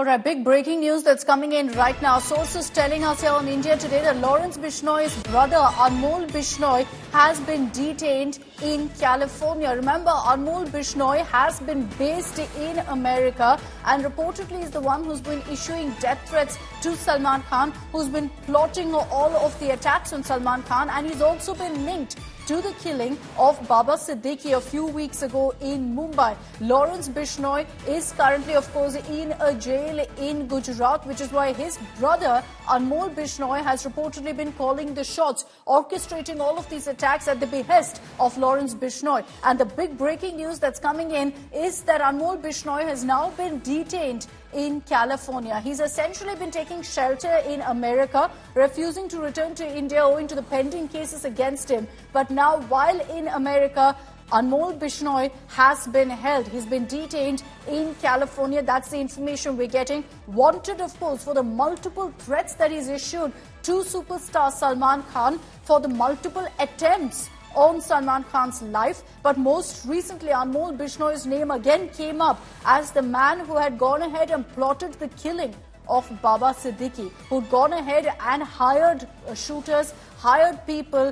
All right, big breaking news that's coming in right now. Sources telling us here on India Today that Lawrence Bishnoi's brother, Anmol Bishnoi, has been detained in California. Remember, Anmol Bishnoi has been based in America and reportedly is the one who's been issuing death threats to Salman Khan, who's been plotting all of the attacks on Salman Khan, and he's also been linked to the killing of Baba Siddiqui a few weeks ago in Mumbai. Lawrence Bishnoi is currently, of course, in a jail in Gujarat, which is why his brother, Anmol Bishnoi, has reportedly been calling the shots, orchestrating all of these attacks at the behest of Lawrence Bishnoi. And the big breaking news that's coming in is that Anmol Bishnoi has now been detained in California. He's essentially been taking shelter in America, refusing to return to India owing to the pending cases against him. But now, while in America, Anmol Bishnoi has been held. He's been detained in California. That's the information we're getting. Wanted, of course, for the multiple threats that he's issued to superstar Salman Khan, for the multiple attempts on Salman Khan's life. But most recently, Anmol Bishnoi's name again came up as the man who had gone ahead and plotted the killing of Baba Siddiqui, who'd gone ahead and hired shooters, hired people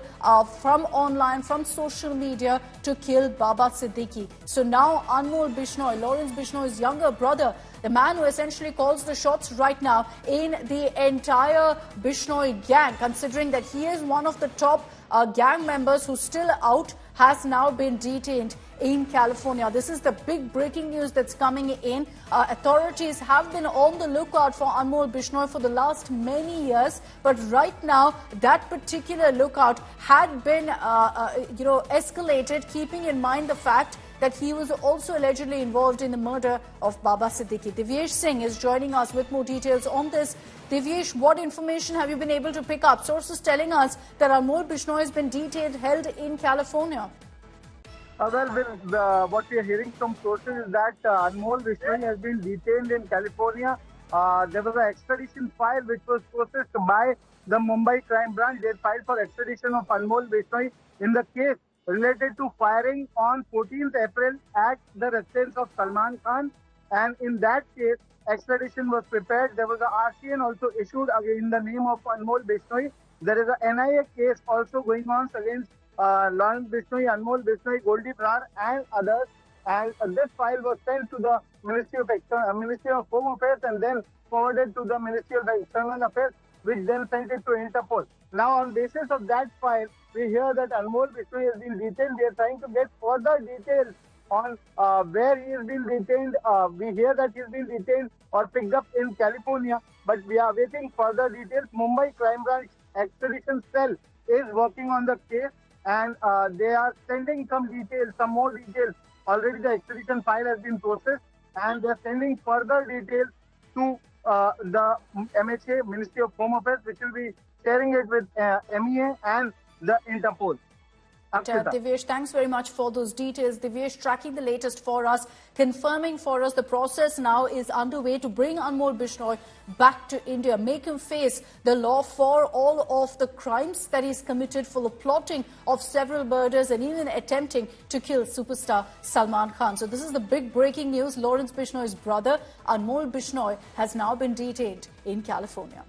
from online, from social media to kill Baba Siddiqui. So now Anmol Bishnoi, Lawrence Bishnoi's younger brother, the man who essentially calls the shots right now in the entire Bishnoi gang, considering that he is one of the top gang members who's still out, has now been detained in California. This is the big breaking news that's coming in. Authorities have been on the lookout for Anmol Bishnoi for the last many years, but right now that particular lookout had been escalated, keeping in mind the fact that he was also allegedly involved in the murder of Baba Siddiqui. Divyesh Singh is joining us with more details on this. Divyesh, what information have you been able to pick up? Sources telling us that Anmol Bishnoi has been detained, held in California. What we are hearing from sources is that Anmol Bishnoi has been detained in California. There was an extradition file which was processed by the Mumbai Crime Branch. They filed for extradition of Anmol Bishnoi in the case related to firing on 14th April at the residence of Salman Khan. And in that case, extradition was prepared. There was a RCN also issued in the name of Anmol Bishnoi. There is a NIA case also going on against Lawrence Bishnoi, Anmol Bishnoi, Goldie Brar and others. And this file was sent to the Ministry of Home Affairs and then forwarded to the Ministry of External Affairs, which then sent it to Interpol. Now, on basis of that file, we hear that Anmol Bishnoi has been detained. We are trying to get further details on where he has been detained. We hear that he has been detained or picked up in California, but we are waiting further details. Mumbai Crime Branch Extradition Cell is working on the case and they are sending some more details. Already the extradition file has been processed and they are sending further details to the MHA, Ministry of Home Affairs, which will be sharing it with MEA and the Interpol. Divyesh, thanks very much for those details. Divyesh, tracking the latest for us, confirming for us the process now is underway to bring Anmol Bishnoi back to India, make him face the law for all of the crimes that he's committed, for the plotting of several murders and even attempting to kill superstar Salman Khan. So this is the big breaking news. Lawrence Bishnoi's brother, Anmol Bishnoi, has now been detained in California.